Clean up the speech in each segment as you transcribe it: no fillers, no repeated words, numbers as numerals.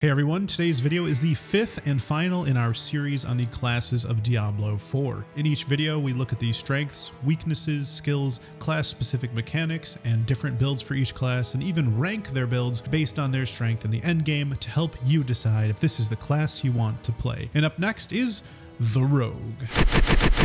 Hey everyone, today's video is the fifth and final in our series on the classes of Diablo 4. In each video, we look at the strengths, weaknesses, skills, class-specific mechanics, and different builds for each class, and even rank their builds based on their strength in the endgame to help you decide if this is the class you want to play. And up next is the Rogue.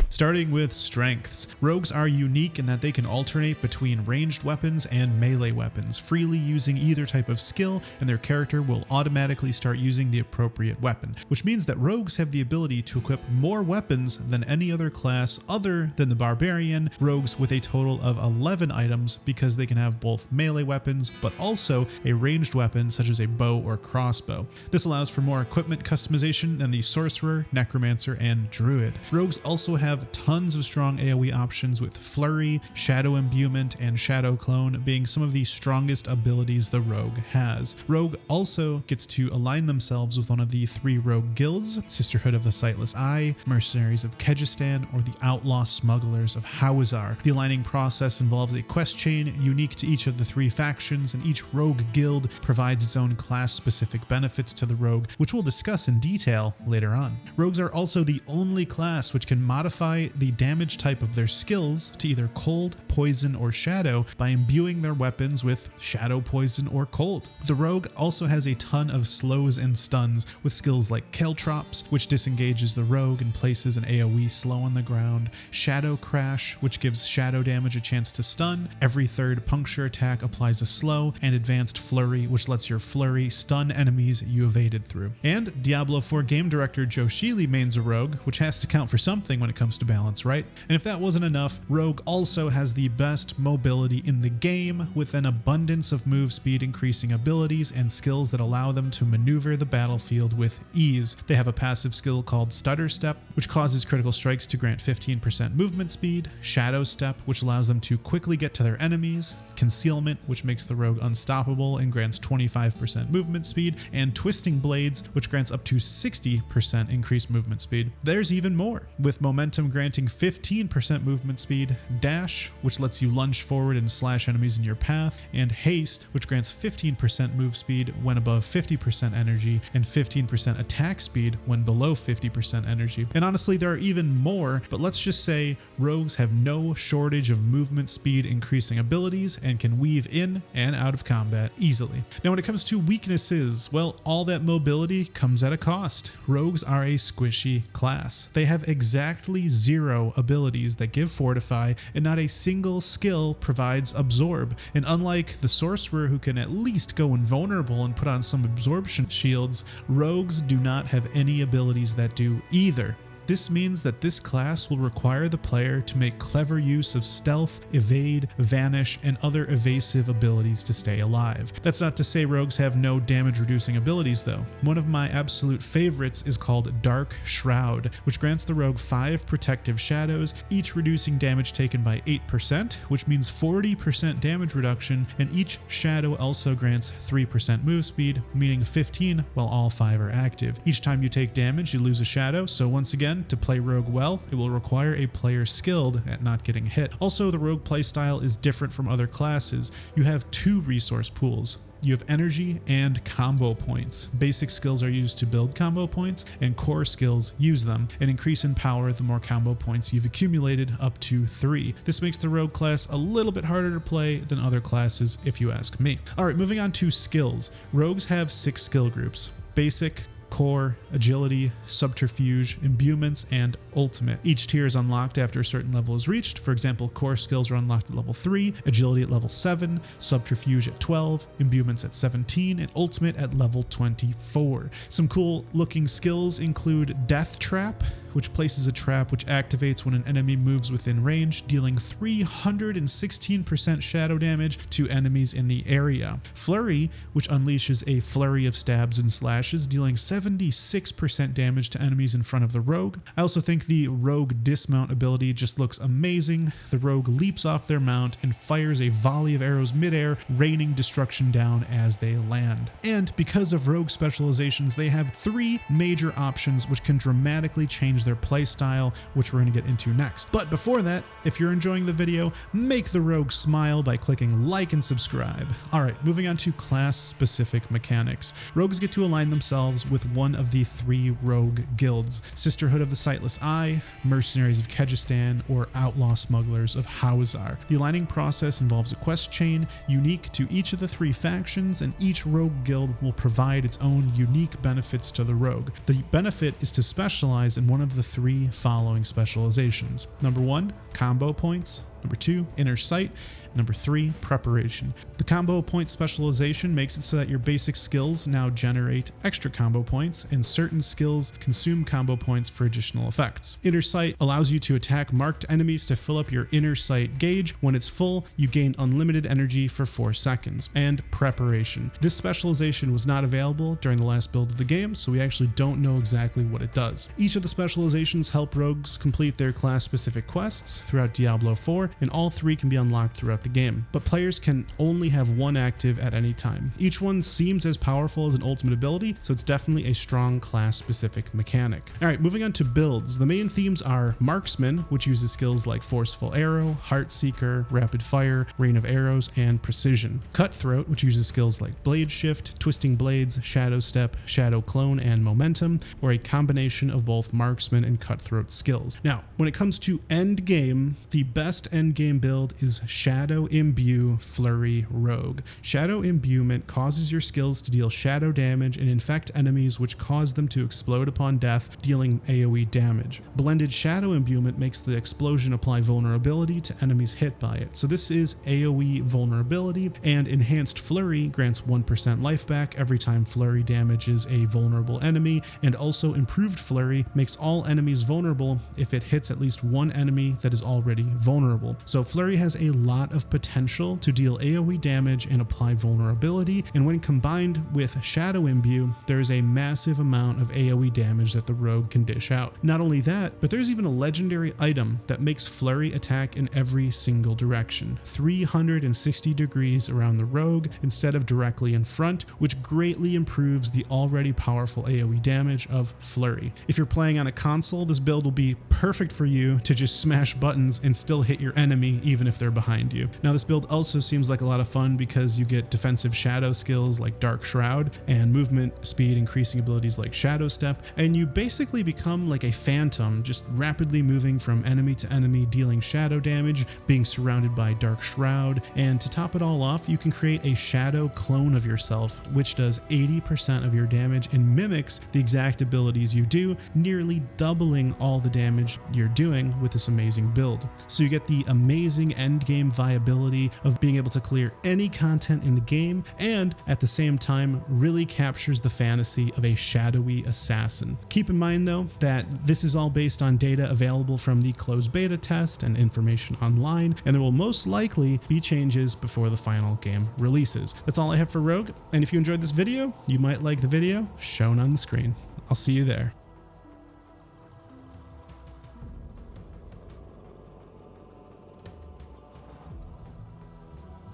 Starting with strengths. Rogues are unique in that they can alternate between ranged weapons and melee weapons, freely using either type of skill, and their character will automatically start using the appropriate weapon, which means that rogues have the ability to equip more weapons than any other class other than the barbarian, rogues with a total of 11 items because they can have both melee weapons but also a ranged weapon such as a bow or crossbow. This allows for more equipment customization than the sorcerer, necromancer, and druid. Rogues also have tons of strong AoE options, with Flurry, Shadow Imbuement, and Shadow Clone being some of the strongest abilities the rogue has. Rogue also gets to align themselves with one of the three rogue guilds: Sisterhood of the Sightless Eye, Mercenaries of Kehjistan, or the Outlaw Smugglers of Hawezar. The aligning process involves a quest chain unique to each of the three factions, and each rogue guild provides its own class-specific benefits to the rogue, which we'll discuss in detail later on. Rogues are also the only class which can modify the damage type of their skills to either cold, poison, or shadow by imbuing their weapons with shadow, poison, or cold. The rogue also has a ton of slows and stuns, with skills like Caltrops, which disengages the rogue and places an AoE slow on the ground, Shadow Crash, which gives shadow damage a chance to stun, every third puncture attack applies a slow, and Advanced Flurry, which lets your Flurry stun enemies you evaded through. And Diablo 4 game director Joe Sheely mains a rogue, which has to count for something when it comes to balance, right? And if that wasn't enough, Rogue also has the best mobility in the game, with an abundance of move speed increasing abilities and skills that allow them to maneuver the battlefield with ease. They have a passive skill called Stutter Step, which causes critical strikes to grant 15% movement speed, Shadow Step, which allows them to quickly get to their enemies, Concealment, which makes the rogue unstoppable and grants 25% movement speed, and Twisting Blades, which grants up to 60% increased movement speed. There's even more, with Momentum granting 15% movement speed, Dash, which lets you lunge forward and slash enemies in your path, and Haste, which grants 15% move speed when above 50% energy and 15% attack speed when below 50% energy. And honestly, there are even more, but let's just say rogues have no shortage of movement speed increasing abilities and can weave in and out of combat easily. Now, when it comes to weaknesses, well, all that mobility comes at a cost. Rogues are a squishy class. They have exactly zero abilities that give Fortify, and not a single skill provides Absorb. And unlike the sorcerer, who can at least go invulnerable and put on some absorption shields, rogues do not have any abilities that do either. This means that this class will require the player to make clever use of stealth, evade, vanish, and other evasive abilities to stay alive. That's not to say rogues have no damage reducing abilities though. One of my absolute favorites is called Dark Shroud, which grants the rogue 5 protective shadows, each reducing damage taken by 8%, which means 40% damage reduction, and each shadow also grants 3% move speed, meaning 15 while all 5 are active. Each time you take damage, you lose a shadow, so once again, to play rogue well, it will require a player skilled at not getting hit. Also, the rogue playstyle is different from other classes. You have two resource pools. You have energy and combo points. Basic skills are used to build combo points, and core skills use them, and increase in power the more combo points you've accumulated, up to 3. This makes the rogue class a little bit harder to play than other classes, if you ask me. Alright, moving on to skills. Rogues have 6 skill groups: Basic, Core, Agility, Subterfuge, Imbuements, and Ultimate. Each tier is unlocked after a certain level is reached. For example, Core skills are unlocked at level 3, Agility at level 7, Subterfuge at 12, Imbuements at 17, and Ultimate at level 24. Some cool looking skills include Death Trap, which places a trap which activates when an enemy moves within range, dealing 316% shadow damage to enemies in the area. Flurry, which unleashes a flurry of stabs and slashes, dealing 76% damage to enemies in front of the rogue. I also think the rogue dismount ability just looks amazing. The rogue leaps off their mount and fires a volley of arrows midair, raining destruction down as they land. And because of rogue specializations, they have 3 major options which can dramatically change their playstyle, which we're going to get into next. But before that, if you're enjoying the video, make the rogue smile by clicking like and subscribe. Alright, moving on to class-specific mechanics. Rogues get to align themselves with one of the 3 rogue guilds: Sisterhood of the Sightless Eye, Mercenaries of Kehjistan, or Outlaw Smugglers of Hawezar. The aligning process involves a quest chain unique to each of the 3 factions, and each rogue guild will provide its own unique benefits to the rogue. The benefit is to specialize in one of the 3 following specializations. Number 1, combo points. Number 2, inner sight. Number 3, preparation. The combo point specialization makes it so that your basic skills now generate extra combo points, and certain skills consume combo points for additional effects. Inner sight allows you to attack marked enemies to fill up your inner sight gauge. When it's full, you gain unlimited energy for 4 seconds. And preparation. This specialization was not available during the last build of the game, so we actually don't know exactly what it does. Each of the specializations help rogues complete their class-specific quests throughout Diablo 4, and all 3 can be unlocked throughout the game, but players can only have one active at any time. Each one seems as powerful as an ultimate ability, so it's definitely a strong class-specific mechanic. Alright, moving on to builds. The main themes are Marksman, which uses skills like Forceful Arrow, Heartseeker, Rapid Fire, Rain of Arrows, and Precision. Cutthroat, which uses skills like Blade Shift, Twisting Blades, Shadow Step, Shadow Clone, and Momentum, or a combination of both Marksman and Cutthroat skills. Now, when it comes to endgame, the best endgame build is Shadow Imbue Flurry Rogue. Shadow Imbuement causes your skills to deal shadow damage and infect enemies, which cause them to explode upon death, dealing AoE damage. Blended Shadow Imbuement makes the explosion apply vulnerability to enemies hit by it. So this is AoE vulnerability, and Enhanced Flurry grants 1% life back every time Flurry damages a vulnerable enemy, and also Improved Flurry makes all enemies vulnerable if it hits at least one enemy that is already vulnerable. So Flurry has a lot of potential to deal AoE damage and apply vulnerability, and when combined with Shadow Imbue, there is a massive amount of AoE damage that the rogue can dish out. Not only that, but there's even a legendary item that makes Flurry attack in every single direction, 360 degrees around the rogue instead of directly in front, which greatly improves the already powerful AoE damage of Flurry. If you're playing on a console, this build will be perfect for you to just smash buttons and still hit your enemy even if they're behind you. Now, this build also seems like a lot of fun because you get defensive shadow skills like Dark Shroud and movement speed increasing abilities like Shadow Step, and you basically become like a phantom, just rapidly moving from enemy to enemy, dealing shadow damage, being surrounded by Dark Shroud, and to top it all off, you can create a shadow clone of yourself, which does 80% of your damage and mimics the exact abilities you do, nearly doubling all the damage you're doing with this amazing build. So you get the amazing endgame viability of being able to clear any content in the game, and at the same time really captures the fantasy of a shadowy assassin. Keep in mind though that this is all based on data available from the closed beta test and information online, and there will most likely be changes before the final game releases. That's all I have for Rogue, and if you enjoyed this video, you might like the video shown on the screen. I'll see you there.